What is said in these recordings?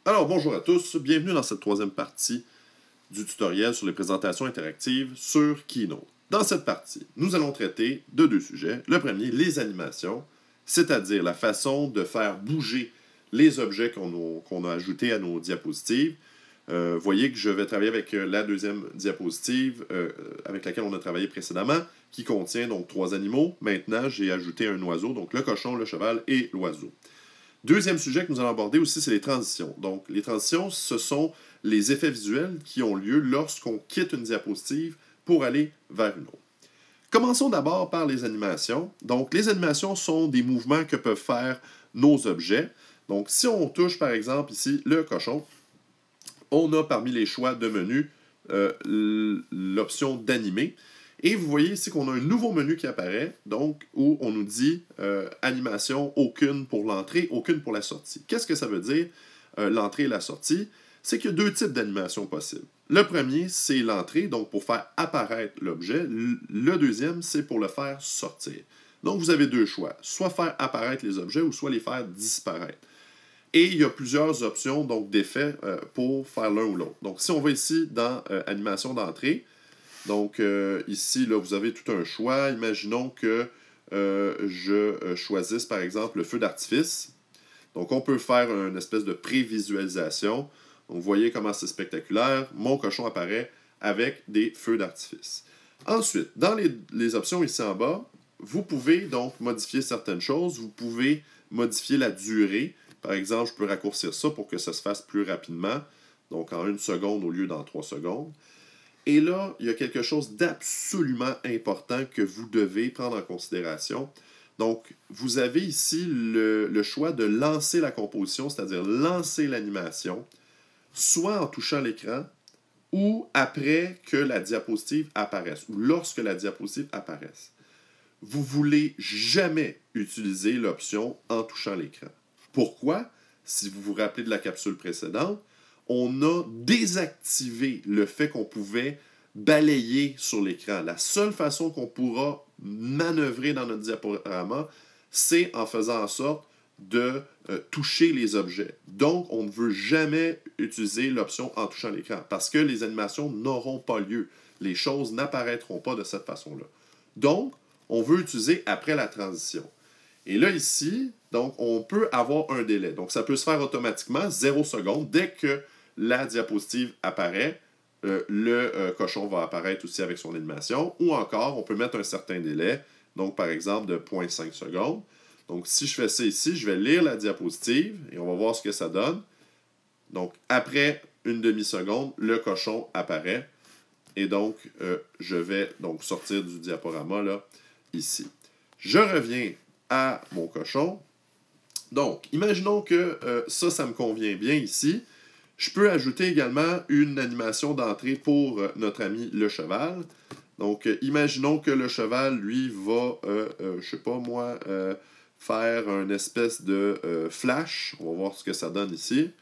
Alors, bonjour à tous, bienvenue dans cette troisième partie du tutoriel sur les présentations interactives sur Keynote. Dans cette partie, nous allons traiter de deux sujets. Le premier, les animations, c'est-à-dire la façon de faire bouger les objets qu'on a ajoutés à nos diapositives. Voyez que je vais travailler avec la deuxième diapositive avec laquelle on a travaillé précédemment, qui contient donc 3 animaux. Maintenant, j'ai ajouté un oiseau, donc le cochon, le cheval et l'oiseau. Deuxième sujet que nous allons aborder aussi, c'est les transitions. Donc, les transitions, ce sont les effets visuels qui ont lieu lorsqu'on quitte une diapositive pour aller vers une autre. Commençons d'abord par les animations. Donc, les animations sont des mouvements que peuvent faire nos objets. Donc, si on touche, par exemple, ici, le cochon, on a parmi les choix de menu l'option d'animer. Et vous voyez ici qu'on a un nouveau menu qui apparaît, donc où on nous dit animation, aucune pour l'entrée, aucune pour la sortie. Qu'est-ce que ça veut dire, l'entrée et la sortie? C'est qu'il y a 2 types d'animation possibles. Le premier, c'est l'entrée, donc pour faire apparaître l'objet. Le deuxième, c'est pour le faire sortir. Donc vous avez 2 choix, soit faire apparaître les objets ou soit les faire disparaître. Et il y a plusieurs options donc d'effets pour faire l'un ou l'autre. Donc si on va ici dans animation d'entrée, donc ici, là, vous avez tout un choix. Imaginons que je choisisse, par exemple, le feu d'artifice. Donc, on peut faire une espèce de prévisualisation. Donc, vous voyez comment c'est spectaculaire. Mon cochon apparaît avec des feux d'artifice. Ensuite, dans les options ici en bas, vous pouvez donc modifier certaines choses. Vous pouvez modifier la durée. Par exemple, je peux raccourcir ça pour que ça se fasse plus rapidement. Donc, en 1 seconde au lieu d'en 3 secondes. Et là, il y a quelque chose d'absolument important que vous devez prendre en considération. Donc, vous avez ici le choix de lancer la composition, c'est-à-dire lancer l'animation, soit en touchant l'écran ou après que la diapositive apparaisse, ou lorsque la diapositive apparaisse. Vous ne voulez jamais utiliser l'option en touchant l'écran. Pourquoi? Si vous vous rappelez de la capsule précédente, on a désactivé le fait qu'on pouvait balayer sur l'écran. La seule façon qu'on pourra manœuvrer dans notre diaporama, c'est en faisant en sorte de toucher les objets. Donc, on ne veut jamais utiliser l'option en touchant l'écran parce que les animations n'auront pas lieu. Les choses n'apparaîtront pas de cette façon-là. Donc, on veut utiliser après la transition. Et là, ici, donc, on peut avoir un délai. Donc, ça peut se faire automatiquement, 0 secondes. Dès que la diapositive apparaît, le cochon va apparaître aussi avec son animation. Ou encore, on peut mettre un certain délai. Donc, par exemple, de 0,5 secondes. Donc, si je fais ça ici, je vais lire la diapositive et on va voir ce que ça donne. Donc, après une demi-seconde, le cochon apparaît. Et donc, je vais donc sortir du diaporama là, ici. Je reviens à mon cochon. Donc, imaginons que ça me convient bien ici. Je peux ajouter également une animation d'entrée pour notre ami le cheval. Donc, imaginons que le cheval, lui, va, je sais pas moi, faire une espèce de flash. On va voir ce que ça donne ici.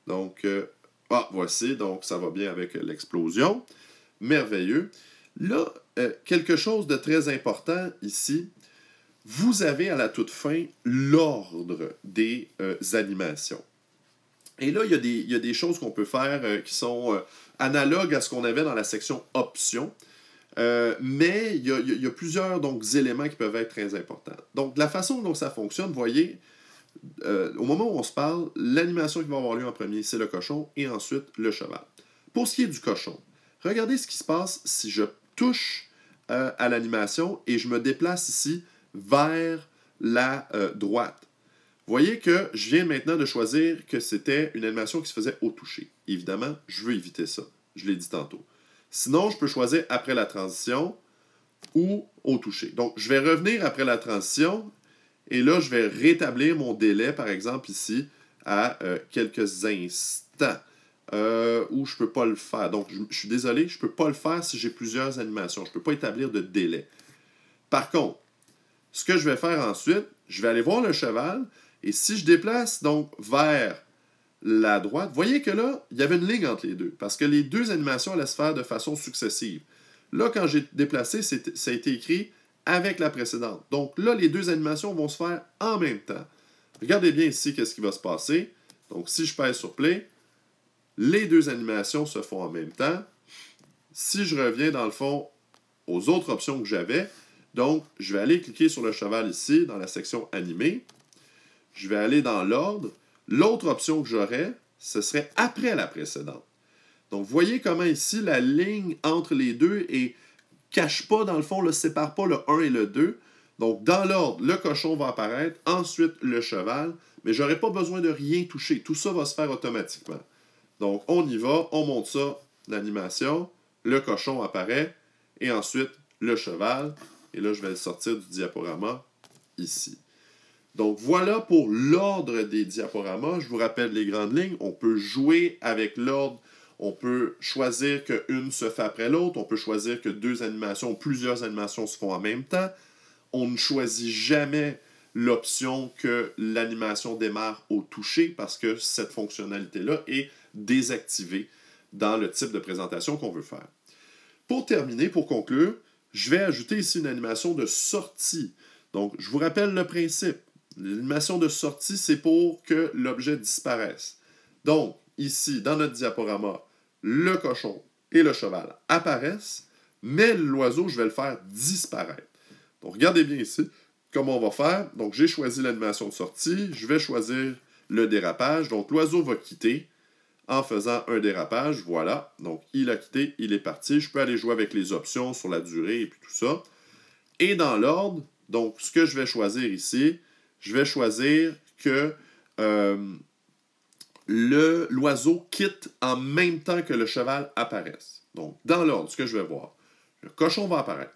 Donc, voici, donc ça va bien avec l'explosion. Merveilleux. Là, quelque chose de très important ici, vous avez à la toute fin l'ordre des animations. Et là, il y a des choses qu'on peut faire qui sont analogues à ce qu'on avait dans la section options, mais il y a plusieurs donc, éléments qui peuvent être très importants. Donc, la façon dont ça fonctionne, vous voyez, au moment où on se parle, l'animation qui va avoir lieu en premier, c'est le cochon et ensuite le cheval. Pour ce qui est du cochon, regardez ce qui se passe si je touche à l'animation et je me déplace ici vers la droite. Vous voyez que je viens maintenant de choisir que c'était une animation qui se faisait au toucher. Évidemment, je veux éviter ça. Je l'ai dit tantôt. Sinon, je peux choisir après la transition ou au toucher. Donc, je vais revenir après la transition et là, je vais rétablir mon délai, par exemple, ici, à quelques instants où je ne peux pas le faire. Donc, je suis désolé, je ne peux pas le faire si j'ai plusieurs animations. Je ne peux pas établir de délai. Par contre, ce que je vais faire ensuite, je vais aller voir le cheval et si je déplace donc vers la droite, vous voyez que là, il y avait une ligne entre les deux parce que les 2 animations allaient se faire de façon successive. Là, quand j'ai déplacé, ça a été écrit avec la précédente. Donc là, les 2 animations vont se faire en même temps. Regardez bien ici qu'est-ce qui va se passer. Donc, si je pèse sur Play, les deux animations se font en même temps. Si je reviens, dans le fond, aux autres options que j'avais, donc, je vais aller cliquer sur le cheval ici, dans la section animée. Je vais aller dans l'ordre. L'autre option que j'aurais, ce serait après la précédente. Donc, vous voyez comment ici, la ligne entre les deux ne cache pas, dans le fond, ne sépare pas le 1 et le 2. Donc, dans l'ordre, le cochon va apparaître, ensuite le cheval, mais je n'aurai pas besoin de rien toucher. Tout ça va se faire automatiquement. Donc, on y va, on monte ça, l'animation, le cochon apparaît, et ensuite le cheval. Et là, je vais le sortir du diaporama ici. Donc, voilà pour l'ordre des diaporamas. Je vous rappelle les grandes lignes. On peut jouer avec l'ordre. On peut choisir qu'une se fait après l'autre. On peut choisir que deux animations, plusieurs animations se font en même temps. On ne choisit jamais l'option que l'animation démarre au toucher parce que cette fonctionnalité-là est désactivée dans le type de présentation qu'on veut faire. Pour terminer, pour conclure, je vais ajouter ici une animation de sortie. Donc, je vous rappelle le principe. L'animation de sortie, c'est pour que l'objet disparaisse. Donc, ici, dans notre diaporama, le cochon et le cheval apparaissent, mais l'oiseau, je vais le faire disparaître. Donc, regardez bien ici comment on va faire. Donc, j'ai choisi l'animation de sortie. Je vais choisir le dérapage. Donc, l'oiseau va quitter en faisant un dérapage. Voilà. Donc, il a quitté, il est parti. Je peux aller jouer avec les options sur la durée et puis tout ça. Et dans l'ordre, donc, ce que je vais choisir ici, je vais choisir que l'oiseau quitte en même temps que le cheval apparaisse. Donc, dans l'ordre, ce que je vais voir, le cochon va apparaître.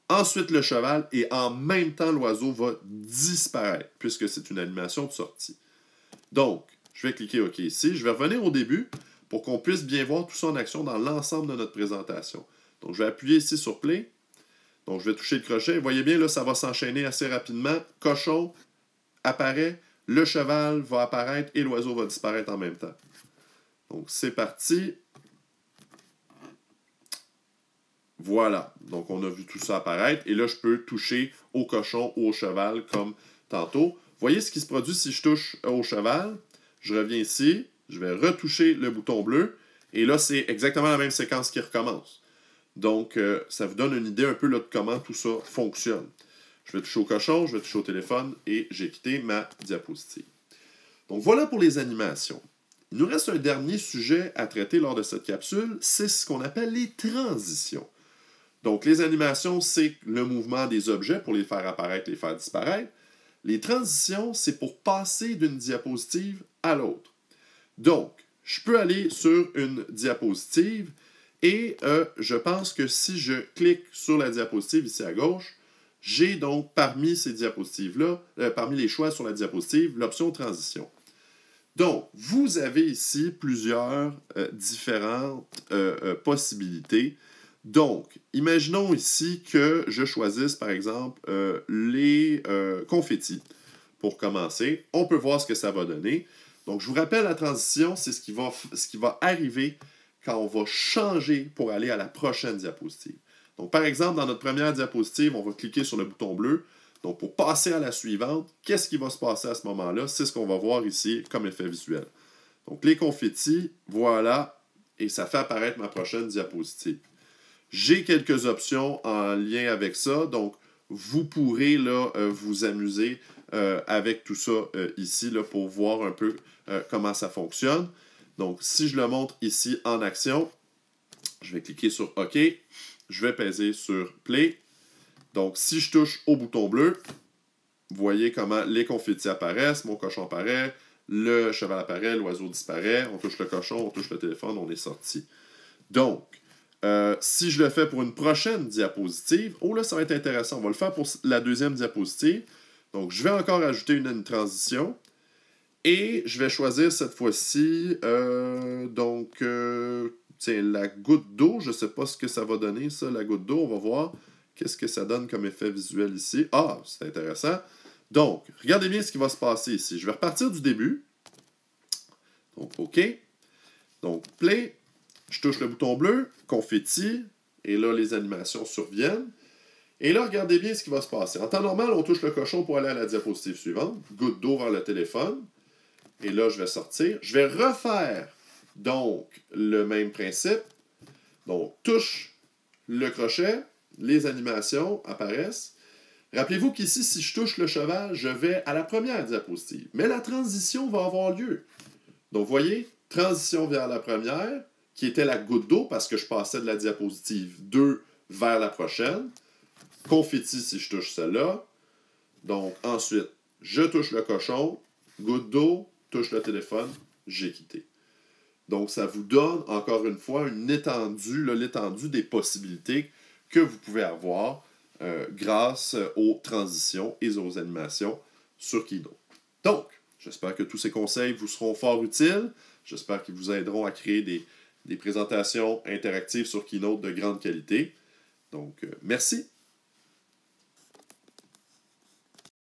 Ensuite, le cheval, et en même temps, l'oiseau va disparaître, puisque c'est une animation de sortie. Donc, je vais cliquer OK ici. Je vais revenir au début pour qu'on puisse bien voir tout ça en action dans l'ensemble de notre présentation. Donc, je vais appuyer ici sur Play. Donc, je vais toucher le crochet. Vous voyez bien, là, ça va s'enchaîner assez rapidement. Cochon apparaît, le cheval va apparaître et l'oiseau va disparaître en même temps. Donc, c'est parti. Voilà. Donc, on a vu tout ça apparaître. Et là, je peux toucher au cochon ou au cheval comme tantôt. Vous voyez ce qui se produit si je touche au cheval? Je reviens ici. Je vais retoucher le bouton bleu. Et là, c'est exactement la même séquence qui recommence. Donc, ça vous donne une idée un peu là, de comment tout ça fonctionne. Je vais toucher au cochon, je vais toucher au téléphone et j'ai quitté ma diapositive. Donc, voilà pour les animations. Il nous reste un dernier sujet à traiter lors de cette capsule, c'est ce qu'on appelle les transitions. Donc, les animations, c'est le mouvement des objets pour les faire apparaître, les faire disparaître. Les transitions, c'est pour passer d'une diapositive à l'autre. Donc, je peux aller sur une diapositive et je pense que si je clique sur la diapositive ici à gauche, j'ai donc parmi ces diapositives-là, parmi les choix sur la diapositive, l'option transition. Donc, vous avez ici plusieurs différentes possibilités. Donc, imaginons ici que je choisisse, par exemple, les confettis. Pour commencer, on peut voir ce que ça va donner. Donc, je vous rappelle, la transition, c'est ce qui va arriver quand on va changer pour aller à la prochaine diapositive. Donc, par exemple, dans notre première diapositive, on va cliquer sur le bouton bleu. Donc, pour passer à la suivante, qu'est-ce qui va se passer à ce moment-là? C'est ce qu'on va voir ici comme effet visuel. Donc, les confettis, voilà, et ça fait apparaître ma prochaine diapositive. J'ai quelques options en lien avec ça, donc vous pourrez là, vous amuser avec tout ça ici là, pour voir un peu comment ça fonctionne. Donc, si je le montre ici en action, je vais cliquer sur OK. Je vais peser sur Play. Donc, si je touche au bouton bleu, vous voyez comment les confettis apparaissent, mon cochon apparaît, le cheval apparaît, l'oiseau disparaît, on touche le cochon, on touche le téléphone, on est sorti. Donc, si je le fais pour une prochaine diapositive, oh là, ça va être intéressant. On va le faire pour la deuxième diapositive. Donc, je vais encore ajouter une transition. Et je vais choisir cette fois-ci, tiens, la goutte d'eau. Je ne sais pas ce que ça va donner, ça, la goutte d'eau. On va voir qu'est-ce que ça donne comme effet visuel ici. Ah, c'est intéressant. Donc, regardez bien ce qui va se passer ici. Je vais repartir du début. Donc, OK. Donc, Play. Je touche le bouton bleu, confetti. Et là, les animations surviennent. Et là, regardez bien ce qui va se passer. En temps normal, on touche le cochon pour aller à la diapositive suivante. Goutte d'eau vers le téléphone. Et là, je vais sortir. Je vais refaire donc le même principe. Donc, touche le crochet, les animations apparaissent. Rappelez-vous qu'ici, si je touche le cheval, je vais à la première diapositive. Mais la transition va avoir lieu. Donc, voyez, transition vers la première, qui était la goutte d'eau, parce que je passais de la diapositive 2 vers la prochaine. Confetti si je touche celle-là. Donc, ensuite, je touche le cochon, goutte d'eau, touche le téléphone, j'ai quitté. Donc, ça vous donne, encore une fois, une étendue, l'étendue des possibilités que vous pouvez avoir grâce aux transitions et aux animations sur Keynote. Donc, j'espère que tous ces conseils vous seront fort utiles. J'espère qu'ils vous aideront à créer des présentations interactives sur Keynote de grande qualité. Donc, merci